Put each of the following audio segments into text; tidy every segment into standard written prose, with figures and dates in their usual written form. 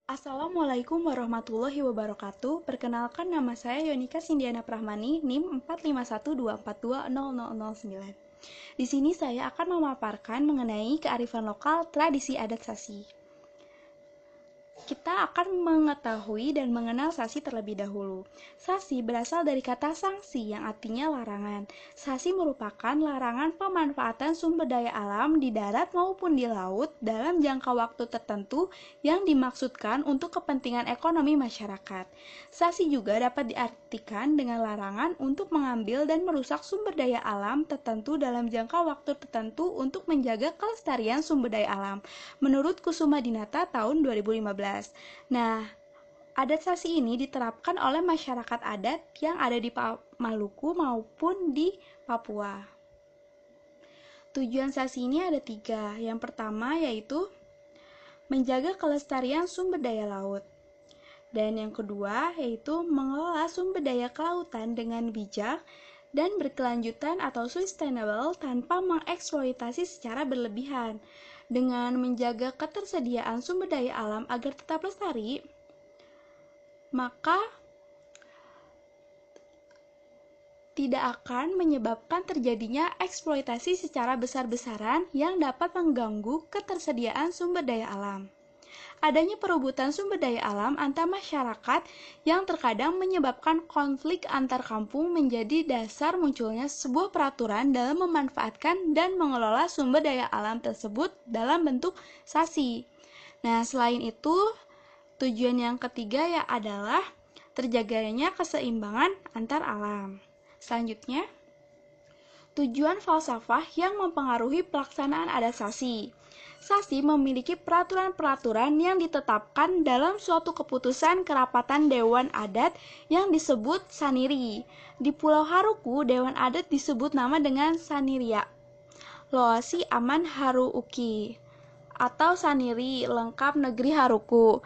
Assalamualaikum warahmatullahi wabarakatuh. Perkenalkan, nama saya Yonika Sindiana Prahmani, NIM 4512420009. Di sini saya akan memaparkan mengenai kearifan lokal tradisi adat Sasi. Kita akan mengetahui dan mengenal sasi terlebih dahulu. Sasi berasal dari kata sangsi yang artinya larangan. Sasi merupakan larangan pemanfaatan sumber daya alam di darat maupun di laut dalam jangka waktu tertentu yang dimaksudkan untuk kepentingan ekonomi masyarakat. Sasi juga dapat diartikan dengan larangan untuk mengambil dan merusak sumber daya alam tertentu dalam jangka waktu tertentu untuk menjaga kelestarian sumber daya alam. Menurut Kusuma Dinata tahun 2015. Nah, adat Sasi ini diterapkan oleh masyarakat adat yang ada di Maluku maupun di Papua. Tujuan Sasi ini ada 3. Yang pertama yaitu menjaga kelestarian sumber daya laut. Dan yang kedua yaitu mengelola sumber daya kelautan dengan bijak dan berkelanjutan atau sustainable tanpa mengeksploitasi secara berlebihan. Dengan menjaga ketersediaan sumber daya alam agar tetap lestari, maka tidak akan menyebabkan terjadinya eksploitasi secara besar-besaran yang dapat mengganggu ketersediaan sumber daya alam. Adanya perebutan sumber daya alam antar masyarakat yang terkadang menyebabkan konflik antar kampung menjadi dasar munculnya sebuah peraturan dalam memanfaatkan dan mengelola sumber daya alam tersebut dalam bentuk sasi. Nah, selain itu, tujuan yang ketiga adalah terjaganya keseimbangan antar alam. Selanjutnya, tujuan falsafah yang mempengaruhi pelaksanaan adat Sasi. Sasi memiliki peraturan-peraturan yang ditetapkan dalam suatu keputusan kerapatan Dewan Adat yang disebut Saniri. Di Pulau Haruku, Dewan Adat disebut nama dengan Saniria. Loasi Aman Haruuki atau Saniri, lengkap Negeri Haruku.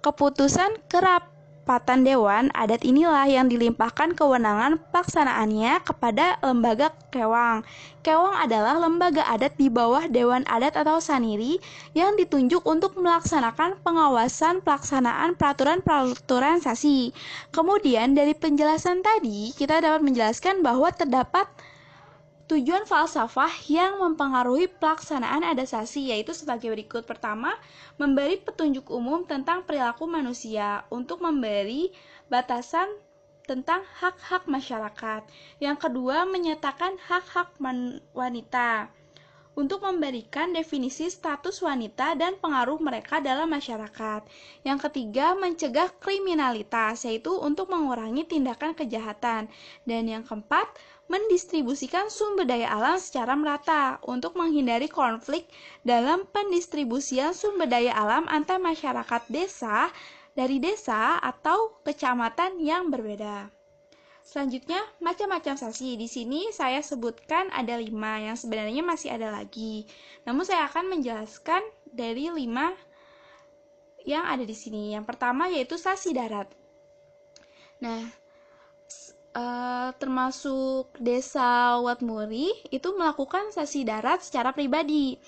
Keputusan kerapatan Dewan Adat inilah yang dilimpahkan kewenangan pelaksanaannya kepada lembaga Kewang. Kewang adalah lembaga adat di bawah Dewan Adat atau Saniri yang ditunjuk untuk melaksanakan pengawasan pelaksanaan peraturan-peraturan Sasi. Kemudian dari penjelasan tadi, kita dapat menjelaskan bahwa terdapat tujuan falsafah yang mempengaruhi pelaksanaan adat Sasi, yaitu sebagai berikut. Pertama, memberi petunjuk umum tentang perilaku manusia untuk memberi batasan tentang hak-hak masyarakat. Yang kedua, menyatakan hak-hak wanita untuk memberikan definisi status wanita dan pengaruh mereka dalam masyarakat. Yang ketiga, mencegah kriminalitas, yaitu untuk mengurangi tindakan kejahatan. Dan yang keempat, mendistribusikan sumber daya alam secara merata untuk menghindari konflik dalam pendistribusian sumber daya alam antar masyarakat desa dari desa atau kecamatan yang berbeda. Selanjutnya, macam-macam Sasi. Di sini saya sebutkan ada 5, yang sebenarnya masih ada lagi. Namun saya akan menjelaskan dari 5 yang ada di sini. Yang pertama yaitu Sasi darat. Nah, termasuk desa Watmuri itu melakukan Sasi darat secara pribadi.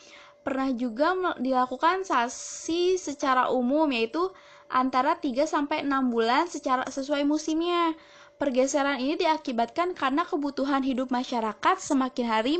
Pernah juga dilakukan Sasi secara umum, yaitu antara 3-6 bulan sesuai musimnya. Pergeseran ini diakibatkan karena kebutuhan hidup masyarakat semakin hari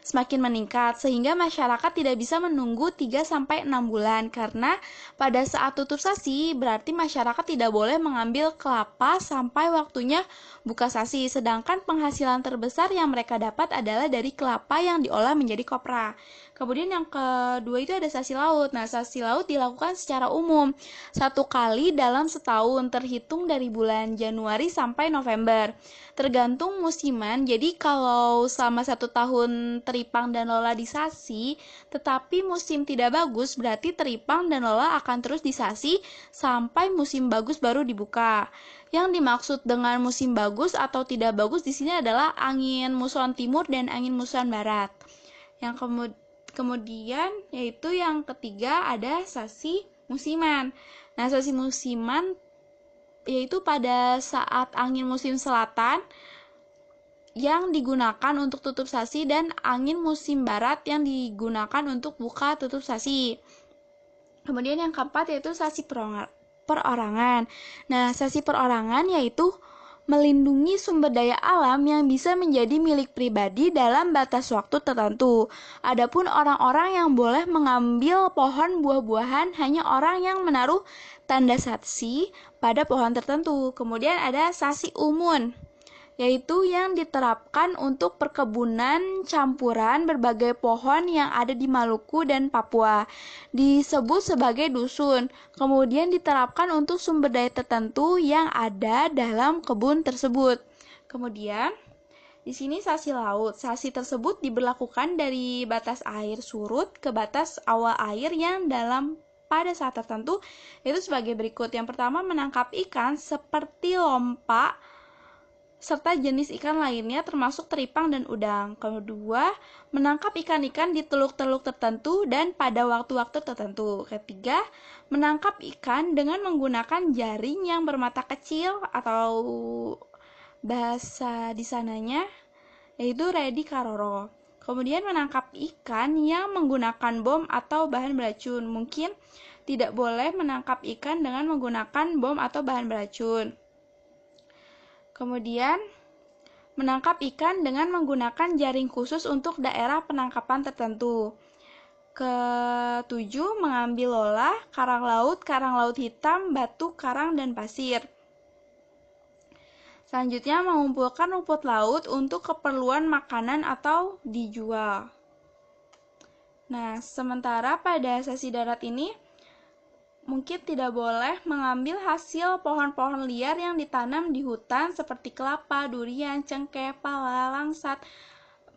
semakin meningkat, sehingga masyarakat tidak bisa menunggu 3-6 bulan, karena pada saat tutup Sasi berarti masyarakat tidak boleh mengambil kelapa sampai waktunya buka Sasi, sedangkan penghasilan terbesar yang mereka dapat adalah dari kelapa yang diolah menjadi kopra. Kemudian yang kedua itu ada Sasi laut. Nah, Sasi laut dilakukan secara umum 1 kali dalam setahun, terhitung dari bulan Januari sampai November. Tergantung musiman, jadi kalau selama 1 tahun teripang dan lola di Sasi, tetapi musim tidak bagus, berarti teripang dan lola akan terus di Sasi sampai musim bagus baru dibuka. Yang dimaksud dengan musim bagus atau tidak bagus di sini adalah angin muson timur dan angin muson barat. Yang kemudian yaitu yang ketiga ada Sasi musiman. Nah, Sasi musiman yaitu pada saat angin musim selatan yang digunakan untuk tutup Sasi dan angin musim barat yang digunakan untuk buka tutup Sasi. Kemudian yang keempat yaitu Sasi perorangan. Nah, sasi perorangan yaitu melindungi sumber daya alam yang bisa menjadi milik pribadi dalam batas waktu tertentu. Adapun orang-orang yang boleh mengambil pohon buah-buahan hanya orang yang menaruh tanda sasi pada pohon tertentu. Kemudian ada sasi umun, yaitu yang diterapkan untuk perkebunan campuran berbagai pohon yang ada di Maluku dan Papua. Disebut sebagai dusun. Kemudian diterapkan untuk sumber daya tertentu yang ada dalam kebun tersebut. Kemudian di sini sasi laut. Sasi tersebut diberlakukan dari batas air surut ke batas awal air yang dalam pada saat tertentu, yaitu sebagai berikut. Yang pertama, menangkap ikan seperti lompa serta jenis ikan lainnya termasuk teripang dan udang. Kedua, menangkap ikan-ikan di teluk-teluk tertentu dan pada waktu-waktu tertentu. Ketiga, menangkap ikan dengan menggunakan jaring yang bermata kecil atau bahasa di sananya yaitu ready karoro. Kemudian menangkap ikan yang menggunakan bom atau bahan beracun. Mungkin tidak boleh menangkap ikan dengan menggunakan bom atau bahan beracun. Kemudian, menangkap ikan dengan menggunakan jaring khusus untuk daerah penangkapan tertentu. Ketujuh, mengambil lolah, karang laut hitam, batu, karang, dan pasir. Selanjutnya, mengumpulkan rumput laut untuk keperluan makanan atau dijual. Nah, sementara pada sesi darat ini, mungkin tidak boleh mengambil hasil pohon-pohon liar yang ditanam di hutan seperti kelapa, durian, cengkeh, pala, langsat,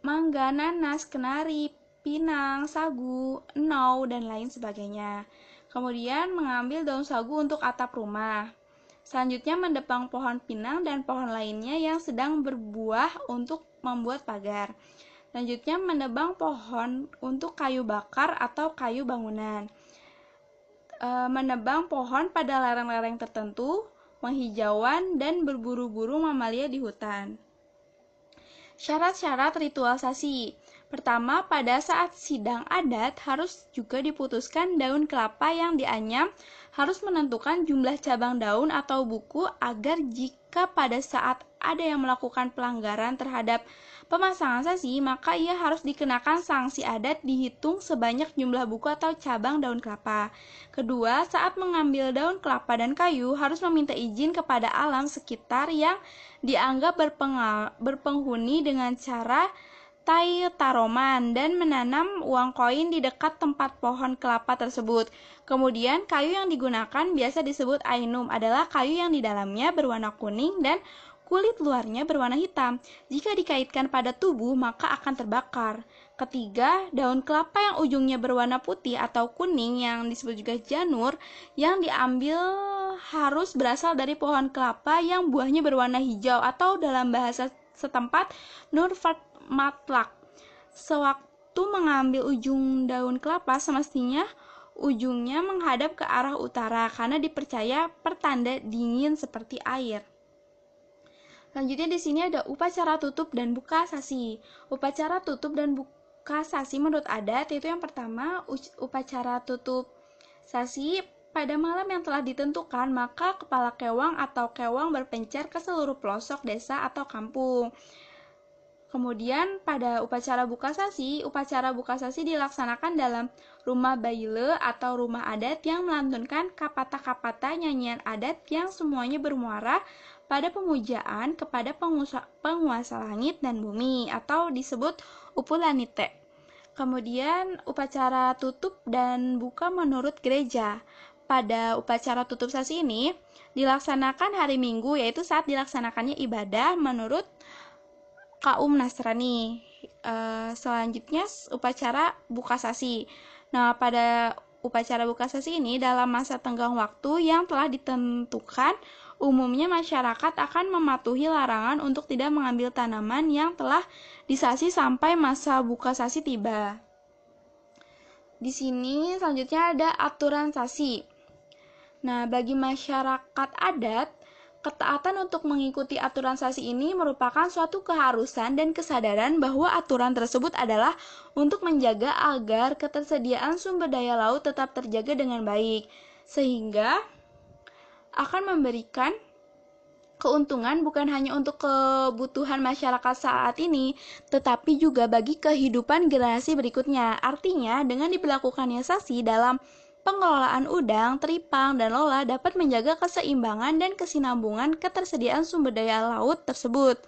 mangga, nanas, kenari, pinang, sagu, enau, dan lain sebagainya. Kemudian mengambil daun sagu untuk atap rumah. Selanjutnya mendebang pohon pinang dan pohon lainnya yang sedang berbuah untuk membuat pagar. Selanjutnya menebang pohon untuk kayu bakar atau kayu bangunan. Menebang pohon pada lereng-lereng tertentu, penghijauan, dan berburu-buru mamalia di hutan. Syarat-syarat ritual sasi. Pertama, pada saat sidang adat harus juga diputuskan daun kelapa yang dianyam harus menentukan jumlah cabang daun atau buku agar jika pada saat ada yang melakukan pelanggaran terhadap pemasangan sasi, maka ia harus dikenakan sanksi adat dihitung sebanyak jumlah buku atau cabang daun kelapa. Kedua, saat mengambil daun kelapa dan kayu harus meminta izin kepada alam sekitar yang dianggap berpenghuni dengan cara taroman dan menanam uang koin di dekat tempat pohon kelapa tersebut. Kemudian, kayu yang digunakan biasa disebut ainum adalah kayu yang di dalamnya berwarna kuning dan kulit luarnya berwarna hitam. Jika dikaitkan pada tubuh, maka akan terbakar. Ketiga, daun kelapa yang ujungnya berwarna putih atau kuning yang disebut juga janur, yang diambil harus berasal dari pohon kelapa yang buahnya berwarna hijau atau dalam bahasa setempat nurfat matlak. Sewaktu mengambil ujung daun kelapa, semestinya ujungnya menghadap ke arah utara karena dipercaya pertanda dingin seperti air. Selanjutnya di sini ada upacara tutup dan buka sasi. Upacara tutup dan buka sasi menurut adat yaitu yang pertama, upacara tutup sasi pada malam yang telah ditentukan, maka kepala kewang atau kewang berpencar ke seluruh pelosok desa atau kampung. Kemudian pada upacara buka sasi dilaksanakan dalam rumah baile atau rumah adat yang melantunkan kapata-kapata nyanyian adat yang semuanya bermuara pada pemujaan kepada penguasa langit dan bumi atau disebut upulanite. Kemudian upacara tutup dan buka menurut gereja. Pada upacara tutup sasi ini dilaksanakan hari Minggu, yaitu saat dilaksanakannya ibadah menurut kaum Nasrani. Selanjutnya upacara buka sasi. Nah, pada upacara buka sasi ini dalam masa tenggang waktu yang telah ditentukan, umumnya masyarakat akan mematuhi larangan untuk tidak mengambil tanaman yang telah disasi sampai masa buka sasi tiba. Di sini selanjutnya ada aturan sasi. Nah, bagi masyarakat adat, ketaatan untuk mengikuti aturan sasi ini merupakan suatu keharusan dan kesadaran bahwa aturan tersebut adalah untuk menjaga agar ketersediaan sumber daya laut tetap terjaga dengan baik. Sehingga akan memberikan keuntungan bukan hanya untuk kebutuhan masyarakat saat ini, tetapi juga bagi kehidupan generasi berikutnya. Artinya, dengan diberlakukannya sanksi dalam pengelolaan udang, teripang, dan lola dapat menjaga keseimbangan dan kesinambungan ketersediaan sumber daya laut tersebut.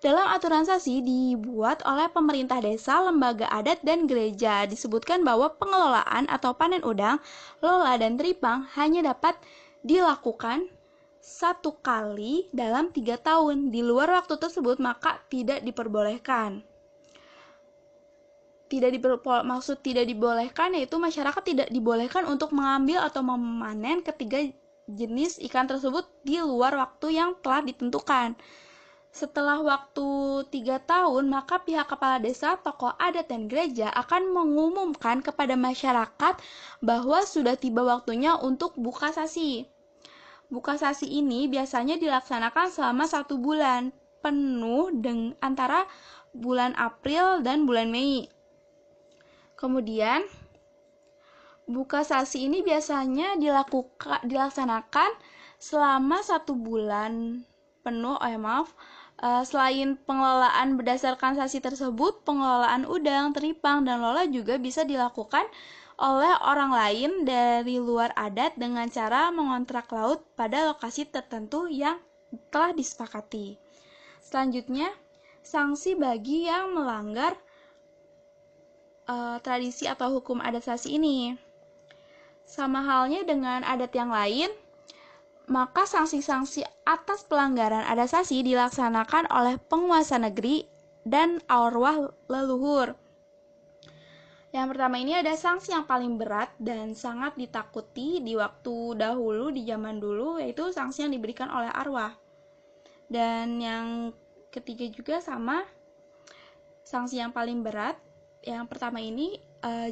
Dalam aturan sanksi dibuat oleh pemerintah desa, lembaga adat, dan gereja, disebutkan bahwa pengelolaan atau panen udang, lola, dan teripang hanya dapat dilakukan satu kali dalam 3 tahun. Di luar waktu tersebut maka tidak diperbolehkan. Maksud tidak dibolehkan yaitu masyarakat tidak dibolehkan untuk mengambil atau memanen ketiga jenis ikan tersebut di luar waktu yang telah ditentukan. Setelah waktu 3 tahun, maka pihak kepala desa, tokoh adat, dan gereja akan mengumumkan kepada masyarakat bahwa sudah tiba waktunya untuk buka sasi. Buka sasi ini biasanya dilaksanakan selama 1 bulan penuh antara bulan April dan bulan Mei. Kemudian, buka sasi ini biasanya dilaksanakan selama 1 bulan penuh. Selain pengelolaan berdasarkan sasi tersebut, pengelolaan udang, teripang, dan lola juga bisa dilakukan oleh orang lain dari luar adat dengan cara mengontrak laut pada lokasi tertentu yang telah disepakati. Selanjutnya, sanksi bagi yang melanggar tradisi atau hukum adat sasi ini. Sama halnya dengan adat yang lain, maka sanksi-sanksi atas pelanggaran adat sasi dilaksanakan oleh penguasa negeri dan arwah leluhur. Yang pertama ini ada sanksi yang paling berat dan sangat ditakuti di waktu dahulu, di zaman dulu, yaitu sanksi yang diberikan oleh arwah. Dan yang ketiga juga sama, sanksi yang paling berat. Yang pertama ini,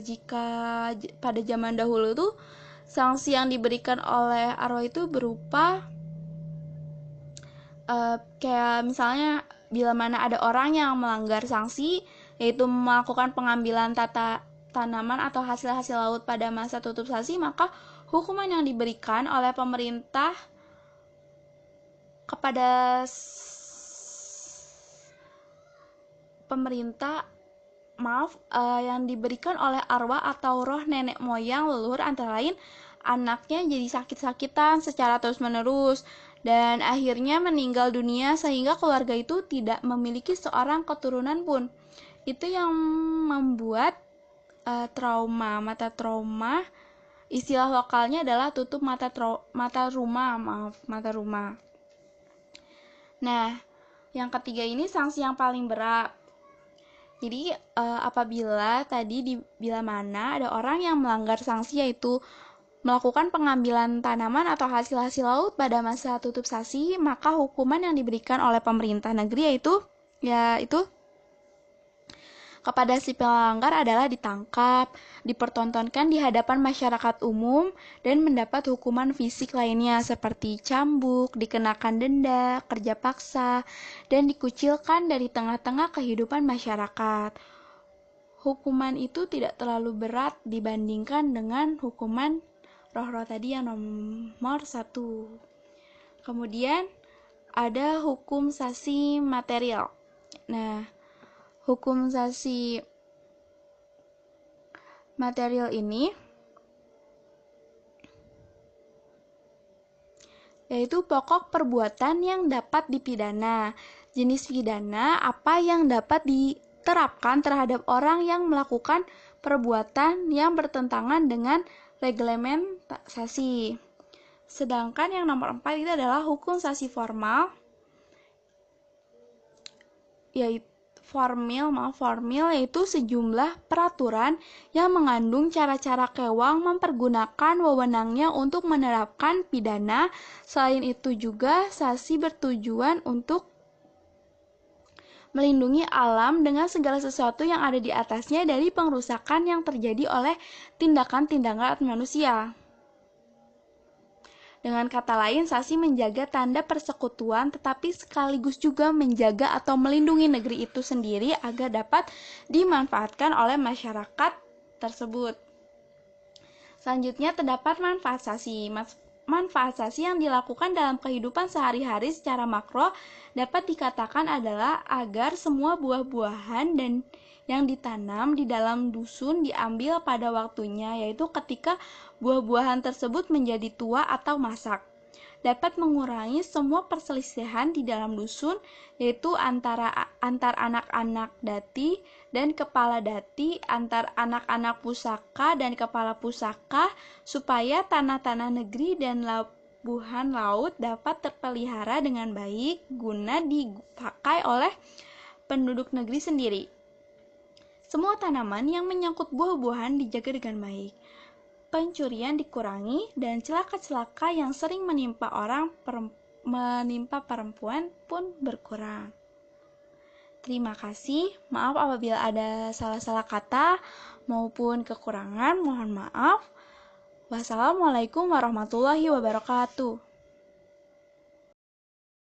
jika pada zaman dahulu tuh sanksi yang diberikan oleh arwah itu berupa kayak misalnya bila mana ada orang yang melanggar sanksi, yaitu melakukan pengambilan tanaman atau hasil-hasil laut pada masa tutup sasi, maka hukuman yang diberikan oleh pemerintah kepada yang diberikan oleh arwah atau roh nenek moyang leluhur antara lain anaknya jadi sakit-sakitan secara terus-menerus dan akhirnya meninggal dunia sehingga keluarga itu tidak memiliki seorang keturunan pun. Itu yang membuat mata trauma, istilah lokalnya adalah tutup mata rumah. Nah, yang ketiga ini sanksi yang paling berat. Jadi apabila bila mana ada orang yang melanggar sanksi yaitu melakukan pengambilan tanaman atau hasil-hasil laut pada masa tutup sasi, maka hukuman yang diberikan oleh pemerintah negeri yaitu kepada si pelanggar adalah ditangkap, dipertontonkan di hadapan masyarakat umum, dan mendapat hukuman fisik lainnya seperti cambuk, dikenakan denda, kerja paksa, dan dikucilkan dari tengah-tengah kehidupan masyarakat. Hukuman itu tidak terlalu berat dibandingkan dengan hukuman roh-roh tadi yang nomor 1. Kemudian ada hukum sasi material. Nah, hukum sasi material ini yaitu pokok perbuatan yang dapat dipidana. Jenis pidana apa yang dapat diterapkan terhadap orang yang melakukan perbuatan yang bertentangan dengan reglementasi. Sedangkan yang nomor 4 itu adalah hukum sasi formal, yaitu formil yaitu sejumlah peraturan yang mengandung cara-cara kewang mempergunakan wewenangnya untuk menerapkan pidana. Selain itu juga sasi bertujuan untuk melindungi alam dengan segala sesuatu yang ada di atasnya dari pengrusakan yang terjadi oleh tindakan-tindakan manusia. Dengan kata lain, sasi menjaga tanda persekutuan tetapi sekaligus juga menjaga atau melindungi negeri itu sendiri agar dapat dimanfaatkan oleh masyarakat tersebut. Selanjutnya terdapat manfaat sasi. manfaatasi yang dilakukan dalam kehidupan sehari-hari secara makro dapat dikatakan adalah agar semua buah-buahan dan yang ditanam di dalam dusun diambil pada waktunya, yaitu ketika buah-buahan tersebut menjadi tua atau masak. Dapat mengurangi semua perselisihan di dalam dusun, yaitu antar anak-anak dati dan kepala dati, antar anak-anak pusaka dan kepala pusaka, supaya tanah-tanah negeri dan pelabuhan laut dapat terpelihara dengan baik guna dipakai oleh penduduk negeri sendiri. Semua tanaman yang menyangkut buah-buahan dijaga dengan baik. Pencurian dikurangi dan celaka-celaka yang sering menimpa perempuan pun berkurang. Terima kasih. Maaf apabila ada salah-salah kata maupun kekurangan, mohon maaf. Wassalamualaikum warahmatullahi wabarakatuh.